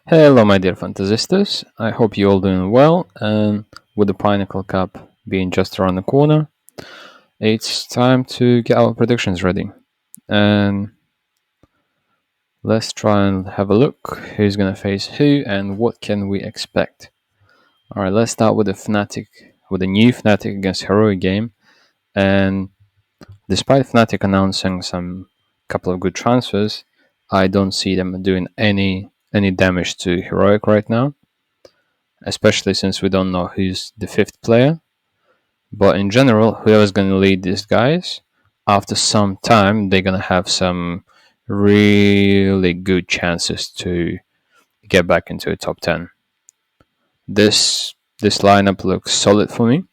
Hello, my dear Fantasistas. I hope you're all doing well. And with the Pinnacle Cup being just around the corner, it's time to get our predictions ready. And let's try and have a look who's going to face who and what can we expect. All right, let's start with the new Fnatic against Heroic game. And despite Fnatic announcing some couple of good transfers, I don't see them doing any damage to Heroic right now, especially since we don't know who's the fifth player. But in general, whoever's going to lead these guys, after some time, they're going to have some really good chances to get back into the top 10. This lineup looks solid for me.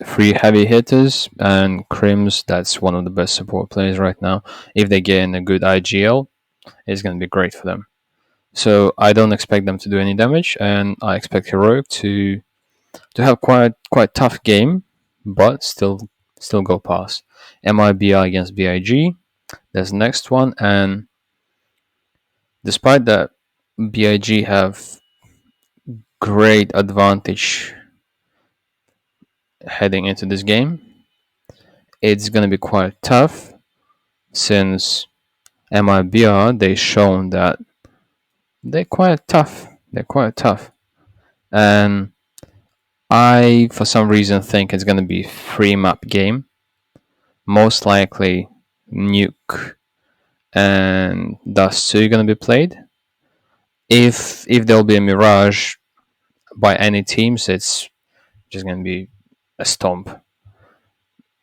Three heavy hitters and Crims, that's one of the best support players right now. If they get in a good IGL, it's going to be great for them. So I don't expect them to do any damage, and I expect Heroic to have quite tough game, but still go past. MIBR against BIG. There's the next one, and despite that, BIG have great advantage heading into this game. It's gonna be quite tough since MIBR they've shown that they're quite tough. They're quite tough, and I for some reason think it's gonna be 3 map game. Most likely Nuke and Dust 2 going to be played. If there'll be a Mirage by any teams, it's just going to be a stomp.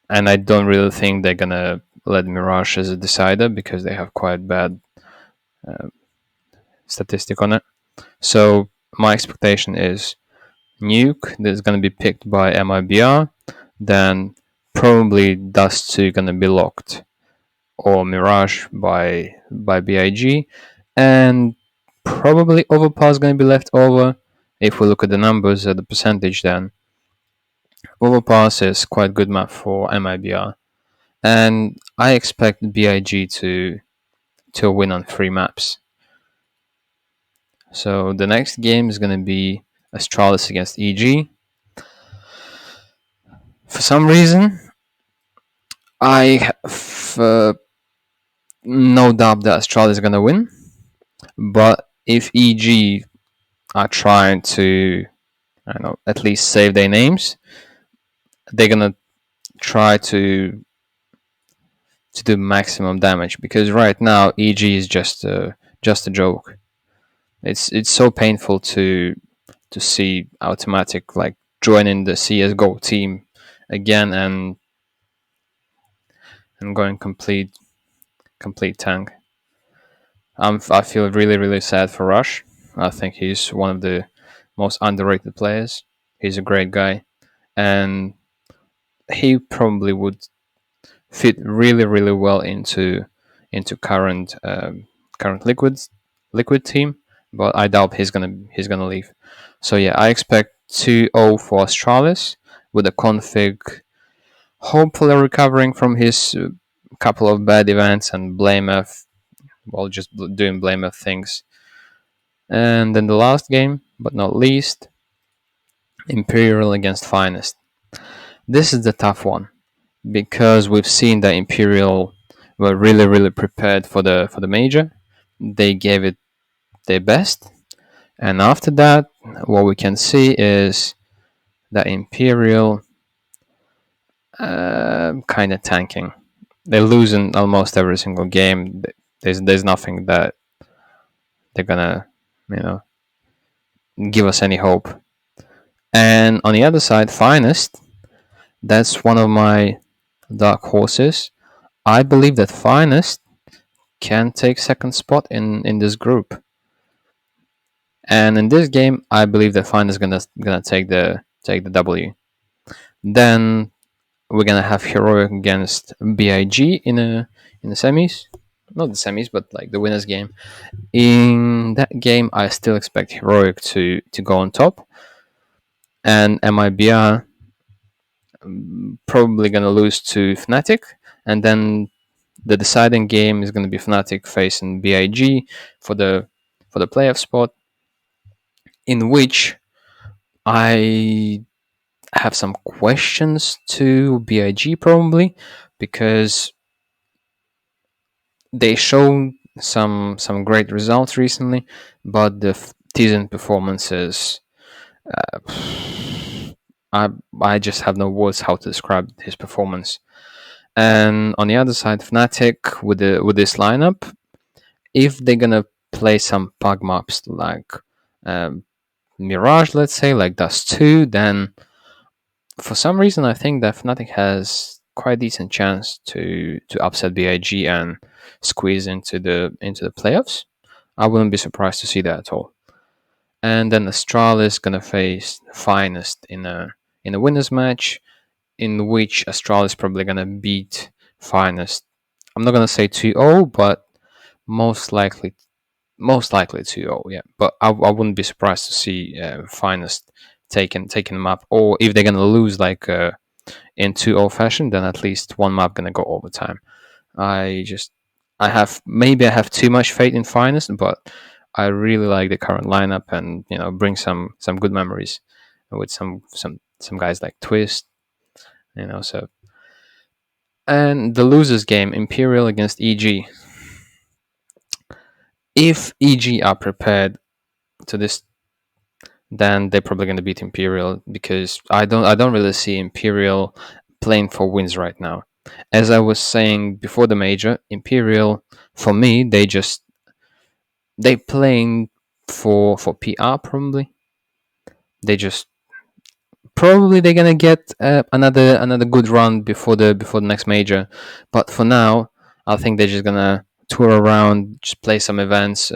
And I don't really think they're going to let Mirage as a decider because they have quite bad uh, statistic on it. So my expectation is Nuke that's going to be picked by MIBR, then probably Dust 2 going to be locked, or Mirage by BIG, and probably Overpass going to be left over. If we look at the numbers at the percentage, then Overpass is quite good map for MIBR, and I expect BIG to win on 3 maps. So the next game is going to be Astralis against EG. For some reason, I have no doubt that Astralis is going to win, but if EG are trying to, I don't know, at least save their names, they're gonna try to do maximum damage, because right now EG is just a joke. It's so painful to see Automatic like joining the CSGO team again and going complete tank. I feel really sad for Rush. I think he's one of the most underrated players. He's a great guy, and he probably would fit really well into current liquid team, but I doubt he's gonna leave. So yeah, I expect 2-0 for Astralis with a config hopefully recovering from his couple of bad events and Blamef, well, just doing Blamef things. And then the last game, but not least, Imperial against Finest. This is the tough one because we've seen that Imperial were really prepared for the major. They gave it their best, and after that, what we can see is that Imperial kind of tanking. They're losing almost every single game. There's nothing that they're gonna you know give us any hope. And on the other side, Finest, that's one of my dark horses. I believe that Finest can take second spot in this group. And in this game, I believe that Finest is gonna take the W. Then we're gonna have Heroic against BIG in the semis. Not the semis, but like the winners game. In that game, I still expect Heroic to go on top, and MIBR probably gonna lose to Fnatic, and then The deciding game is going to be Fnatic facing BIG for the playoff spot, in which I have some questions to BIG probably, because they show some great results recently, but the season performances, I I just have no words how to describe his performance. And on the other side, Fnatic with this lineup, if they're gonna play some pug maps like um, Mirage, let's say, like Dust 2, then for some reason I think that Fnatic has quite a decent chance to upset BIG and squeeze into the playoffs. I wouldn't be surprised to see that at all. And then Astralis gonna face Finest in a winners match, in which Astralis probably gonna beat Finest. I'm not gonna say 2-0, but most likely most likely 2-0. Yeah, but I wouldn't be surprised to see Finest taking them up, or if they're gonna lose like in 2-0 fashion, then at least one map gonna go overtime. I just I have too much faith in Finest, but I really like the current lineup, and bring some good memories with some guys like Twist, so. And the losers game, Imperial against EG. If EG are prepared to this, then they're probably going to beat Imperial, because I don't really see Imperial playing for wins right now. As I was saying before the major, Imperial, for me, they playing for PR probably. They just probably they're gonna get another good run before the next major, but for now, I think they're just gonna tour around, just play some events,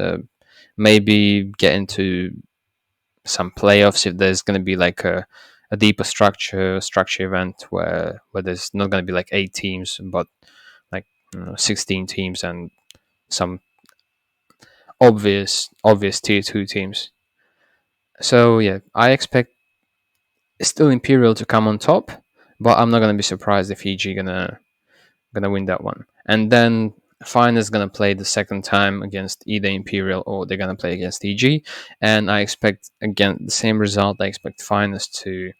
maybe get into some playoffs if there's gonna be like a deeper structure event where there's not gonna be like 8 teams, but like 16 teams and some obvious tier 2 teams. So yeah, I expect still Imperial to come on top, but I'm not gonna be surprised if EG gonna win that one. And then Fine is gonna play the second time against either Imperial, or they're gonna play against EG, and I expect again the same result. I expect Finest to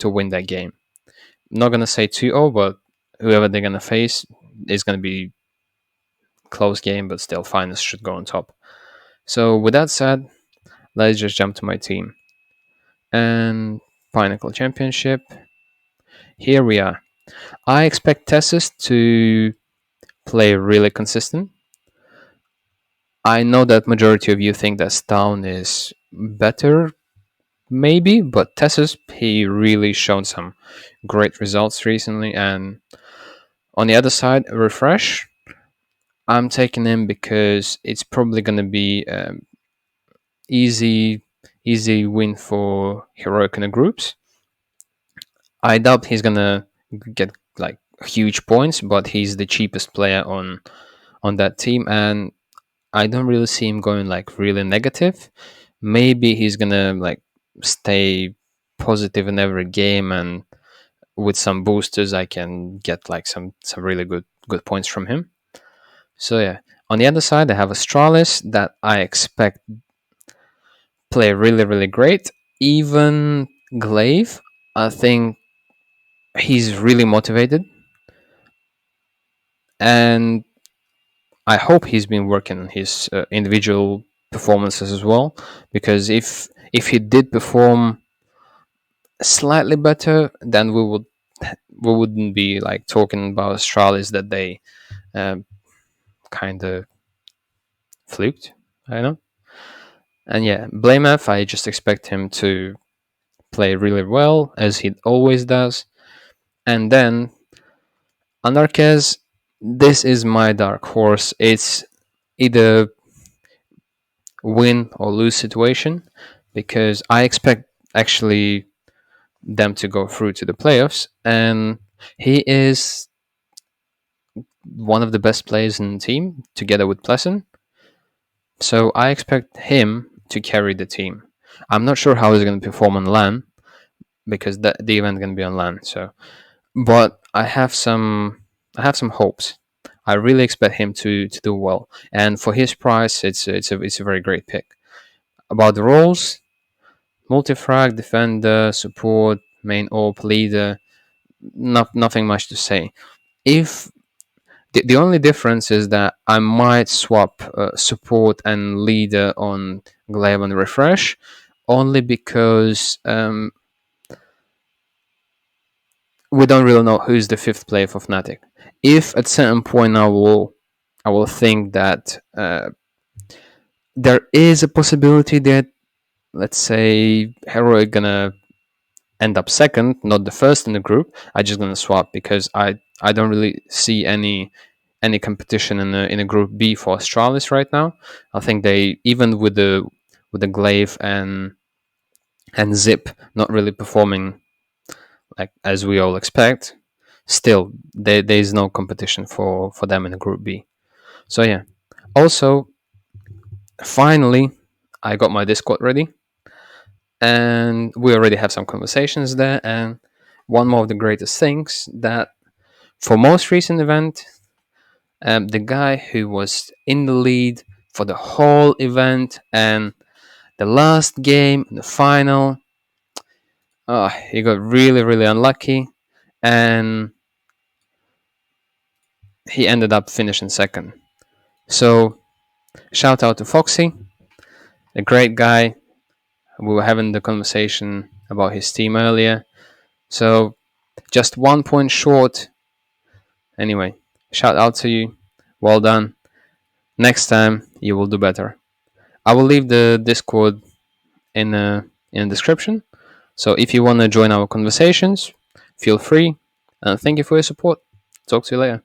win that game. I'm not gonna say 2-0, but whoever they're gonna face is gonna be close game, but still Finest should go on top. So with that said, let's just jump to my team. And Pinnacle Championship. Here we are. I expect Tessus to play really consistent. I know that majority of you think that Stone is better, maybe, but Tessus, he really shown some great results recently. And on the other side, Refresh, I'm taking him because it's probably going to be easy easy win for Heroic in the groups. I doubt he's going to get like huge points, but he's the cheapest player on that team, and I don't really see him going like really negative. Maybe he's gonna like stay positive in every game, and with some boosters, I can get like some really good points from him. So yeah. On the other side, I have Astralis that I expect play really great. Even Glaive, I think he's really motivated, and I hope he's been working on his individual performances as well. Because if he did perform slightly better, then we wouldn't be like talking about Astralis that they kind of fluked. I know. And yeah, Blamef, I just expect him to play really well as he always does. And then Anarchez, this is my dark horse. It's either win or lose situation, because I expect actually them to go through to the playoffs, and he is one of the best players in the team together with Pleasant. So I expect him to carry the team. I'm not sure how he's going to perform on LAN, because the event is going to be on LAN. So, but I have some hopes. I really expect him to do well. And for his price, it's a very great pick. About the roles, multifrag, defender, support, main AWP, leader. Nothing much to say. If the only difference is that I might swap support and leader on Glaive and Refresh, only because we don't really know who's the fifth player for Fnatic. If at certain point I will think that there is a possibility that, let's say, Heroic gonna end up second, not the first in the group, I just gonna swap because I don't really see any competition in a group B for Astralis right now. I think they, even with the Glaive and Zip not really performing like as we all expect, still there's no competition for them in a group B. So yeah. Also, finally, I got my Discord ready, and we already have some conversations there. And one more of the greatest things that for most recent event, the guy who was in the lead for the whole event and the last game, the final, he got really, really unlucky, and he ended up finishing second. So, shout out to Foxy, a great guy. We were having the conversation about his team earlier. So, just 1 point short. Anyway, shout out to you. Well done. Next time, you will do better. I will leave the Discord in the description. So if you want to join our conversations, feel free. And thank you for your support. Talk to you later.